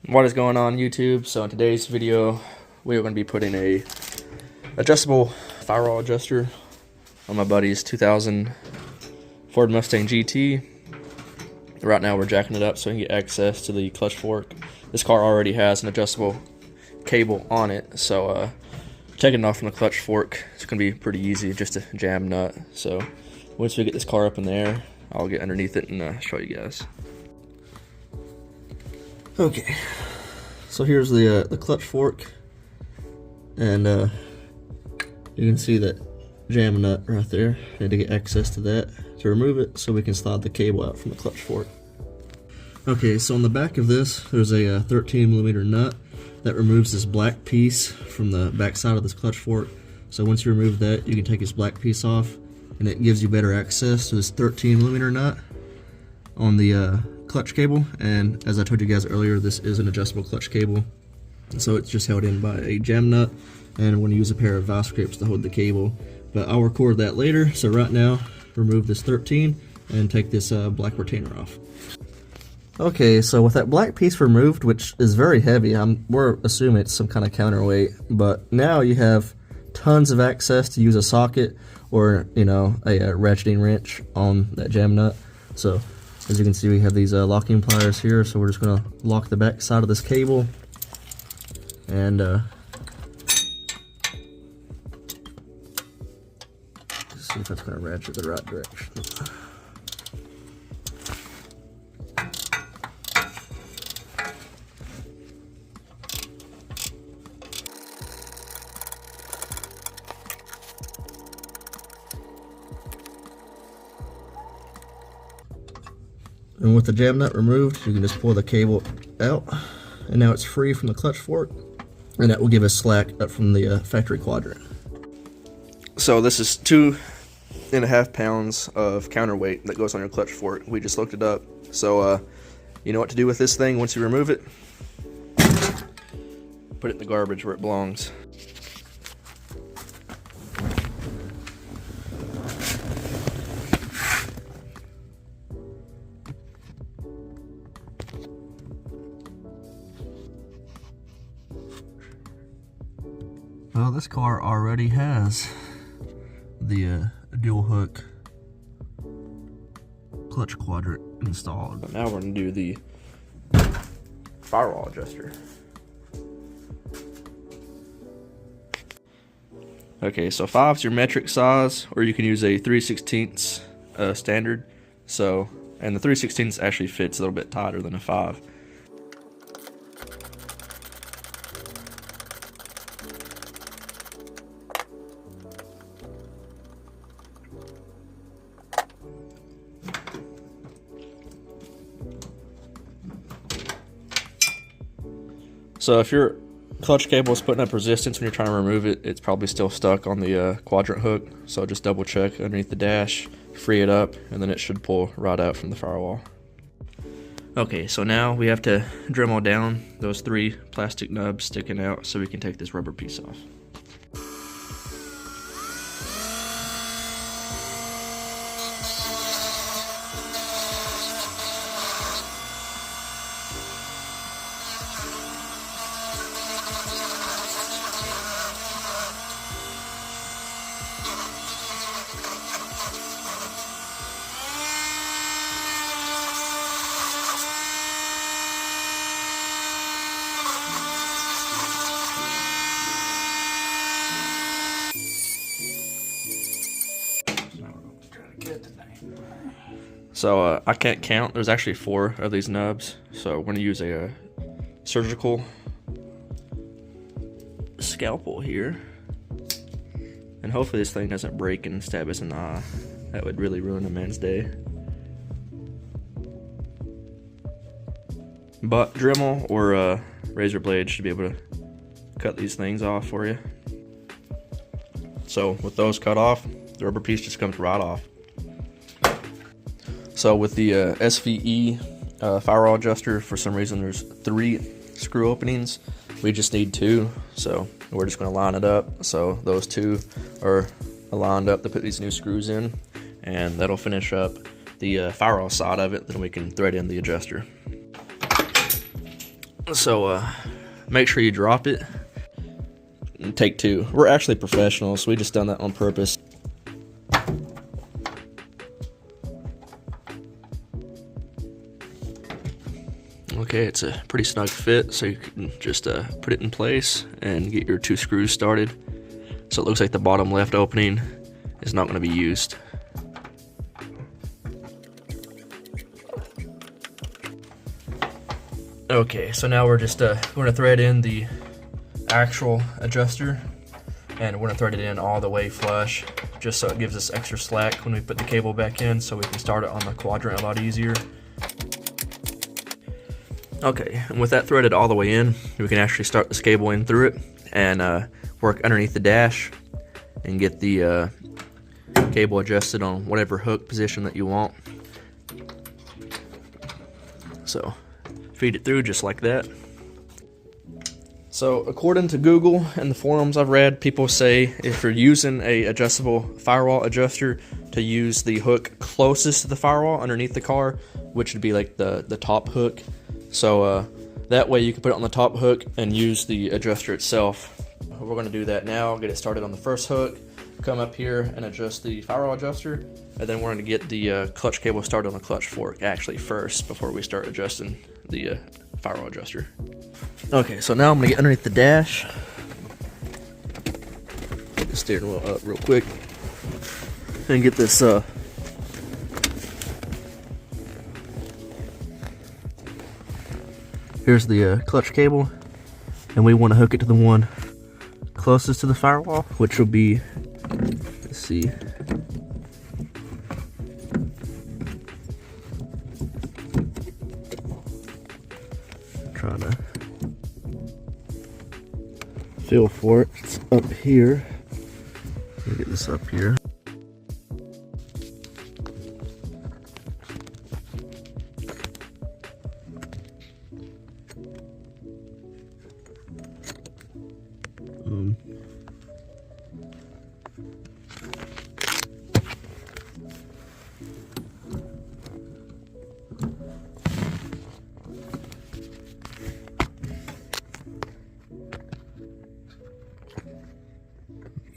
What is going on YouTube? So in today's video we are going to be putting a adjustable firewall adjuster on my buddy's 2000 Ford Mustang GT. Right now we're jacking it up so we can get access to the clutch fork. This car already has an adjustable cable on it, so taking it off from the clutch fork, it's going to be pretty easy, just a jam nut. So once we get this car up in the air, I'll get underneath it and show you guys. Okay, so here's the clutch fork, and you can see that jam nut right there. I need to get access to that to remove it so we can slide the cable out from the clutch fork. Okay, so on the back of this, there's a 13mm nut that removes this black piece from the back side of this clutch fork. So once you remove that, you can take this black piece off, and it gives you better access to this 13mm nut on the clutch cable. And as I told you guys earlier, this is an adjustable clutch cable, so it's just held in by a jam nut, and we're going to use a pair of vice grips to hold the cable, but I'll record that later. So right now, remove this 13 and take this black retainer off. Okay, so with that black piece removed, which is very heavy, we're assuming it's some kind of counterweight, but now you have tons of access to use a socket or, you know, a ratcheting wrench on that jam nut. So as you can see, we have these locking pliers here, so we're just going to lock the back side of this cable and see if that's going to ratchet the right direction. And with the jam nut removed, you can just pull the cable out, and now it's free from the clutch fork, and that will give us slack up from the factory quadrant. So this is 2.5 pounds of counterweight that goes on your clutch fork. We just looked it up. So you know what to do with this thing once you remove it. Put it in the garbage where it belongs. Well, this car already has the dual hook clutch quadrant installed. But now we're going to do the firewall adjuster. Okay, so 5 is your metric size, or you can use a 3/16 standard. So, and the 3/16 actually fits a little bit tighter than a 5. So if your clutch cable is putting up resistance when you're trying to remove it, it's probably still stuck on the quadrant hook. So just double check underneath the dash, free it up, and then it should pull right out from the firewall. Okay, so now we have to Dremel down those 3 plastic nubs sticking out so we can take this rubber piece off. So I can't count. There's actually 4 of these nubs. So we're going to use a surgical scalpel here. And hopefully this thing doesn't break and stab us in the eye. That would really ruin a man's day. But Dremel or razor blade should be able to cut these things off for you. So with those cut off, the rubber piece just comes right off. So with the SVE firewall adjuster, for some reason there's 3 screw openings. We just need 2, so we're just going to line it up. So those 2 are lined up to put these new screws in, and that'll finish up the firewall side of it. Then we can thread in the adjuster. So make sure you drop it. And take two. We're actually professionals, so we just done that on purpose. Okay, it's a pretty snug fit, so you can just put it in place and get your two screws started. So it looks like the bottom left opening is not going to be used. Okay, so now we're just going to thread in the actual adjuster, and we're going to thread it in all the way flush, just so it gives us extra slack when we put the cable back in, so we can start it on the quadrant a lot easier. Okay, and with that threaded all the way in, we can actually start this cable in through it and work underneath the dash and get the cable adjusted on whatever hook position that you want. So feed it through just like that. So according to Google and the forums I've read, people say if you're using a adjustable firewall adjuster, to use the hook closest to the firewall underneath the car, which would be like the top hook. So that way you can put it on the top hook and use the adjuster itself. We're going to do that now. Get it started on the first hook, come up here and adjust the firewall adjuster, and then we're going to get the clutch cable started on the clutch fork actually first before we start adjusting the firewall adjuster. Okay, so now I'm going to get underneath the dash, get the steering wheel up real quick, and get this here's the clutch cable, and we want to hook it to the one closest to the firewall, which will be, let's see, I'm trying to feel for it. It's up here. Let me get this up here.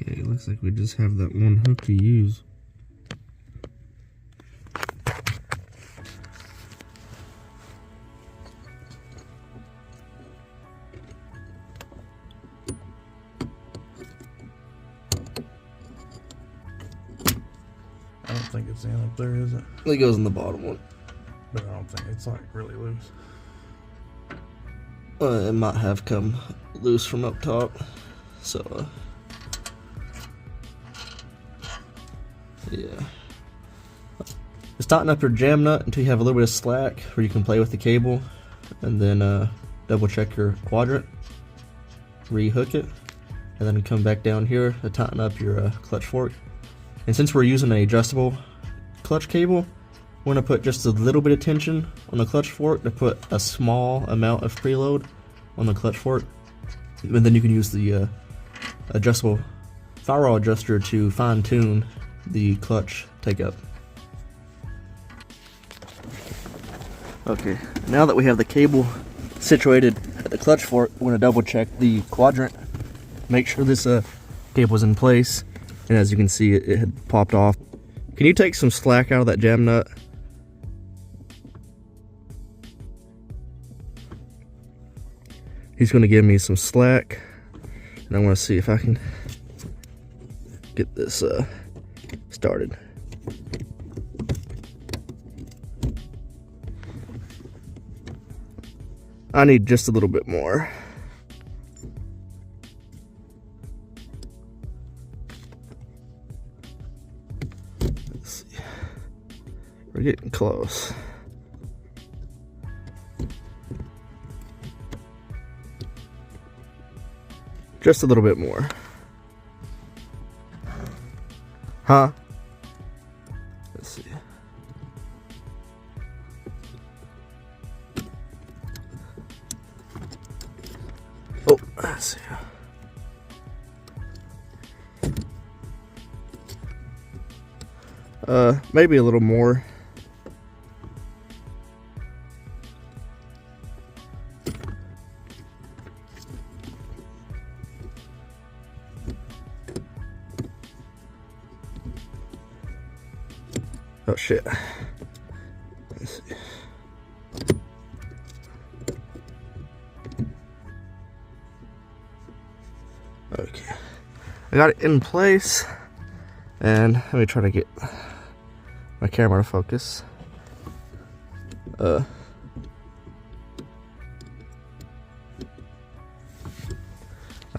Okay, looks like we just have that one hook to use. I don't think it's in up there, is it? It goes in the bottom one. But I don't think it's like really loose. It might have come loose from up top, so yeah. Just tighten up your jam nut until you have a little bit of slack where you can play with the cable, and then double check your quadrant, re-hook it, and then come back down here to tighten up your clutch fork. And since we're using an adjustable clutch cable, we're going to put just a little bit of tension on the clutch fork to put a small amount of preload on the clutch fork. And then you can use the adjustable firewall adjuster to fine tune the clutch take up. Okay, now that we have the cable situated at the clutch fork, we're going to double check the quadrant, make sure this cable is in place. And as you can see, it had popped off. Can you take some slack out of that jam nut? He's going to give me some slack, and I want to see if I can get this started. I need just a little bit more. Let's see. We're getting close. Just a little bit more. Huh? Let's see. Oh, let's see. Maybe a little more. Oh shit. Let's see. Okay. I got it in place. And let me try to get my camera to focus.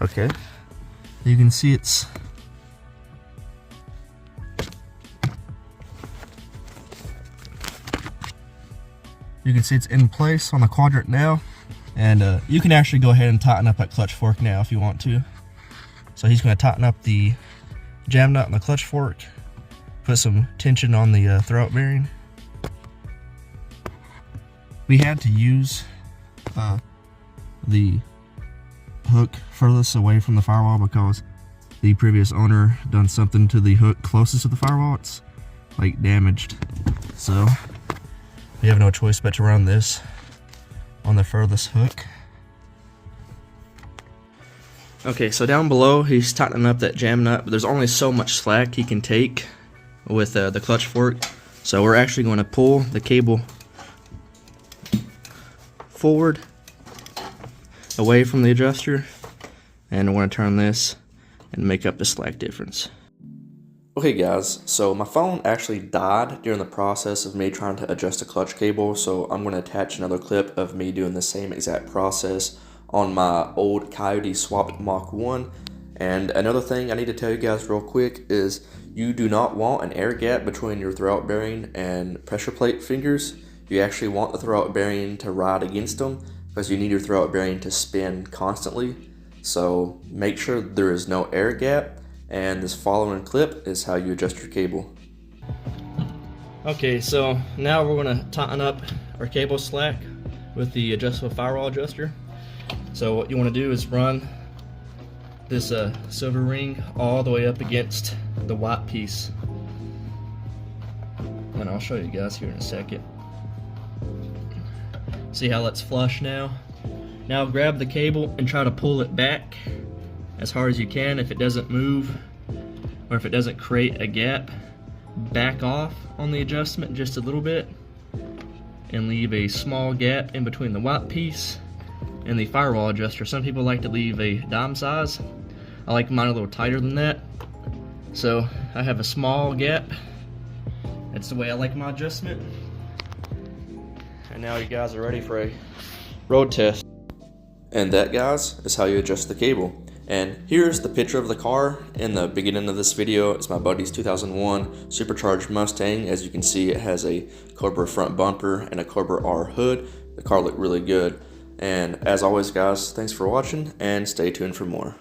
Okay. You can see it's in place on the quadrant now, and you can actually go ahead and tighten up that clutch fork now if you want to. So he's going to tighten up the jam nut on the clutch fork, put some tension on the throwout bearing. We had to use the hook furthest away from the firewall because the previous owner done something to the hook closest to the firewall. It's like damaged, so we have no choice but to run this on the furthest hook. Okay, so down below he's tightening up that jam nut, but there's only so much slack he can take with the clutch fork, so we're actually going to pull the cable forward away from the adjuster, and we're going to turn this and make up the slack difference. Okay guys, so my phone actually died during the process of me trying to adjust a clutch cable, so I'm going to attach another clip of me doing the same exact process on my old Coyote swapped Mach 1. And another thing I need to tell you guys real quick is you do not want an air gap between your throwout bearing and pressure plate fingers. You actually want the throwout bearing to ride against them because you need your throwout bearing to spin constantly. So make sure there is no air gap, and this following clip is how you adjust your cable. Okay, so now we're going to tighten up our cable slack with the adjustable firewall adjuster. So what you want to do is run this silver ring all the way up against the white piece, and I'll show you guys here in a second. See how that's flush now? Now grab the cable and try to pull it back as hard as you can. If it doesn't move, or if it doesn't create a gap, back off on the adjustment just a little bit and leave a small gap in between the white piece and the firewall adjuster. Some people like to leave a dime size. I like mine a little tighter than that. So I have a small gap. That's the way I like my adjustment. And now you guys are ready for a road test. And that, guys, is how you adjust the cable. And here's the picture of the car in the beginning of this video. It's my buddy's 2001 supercharged Mustang. As you can see, it has a Cobra front bumper and a Cobra R hood. The car looked really good. And as always, guys, thanks for watching and stay tuned for more.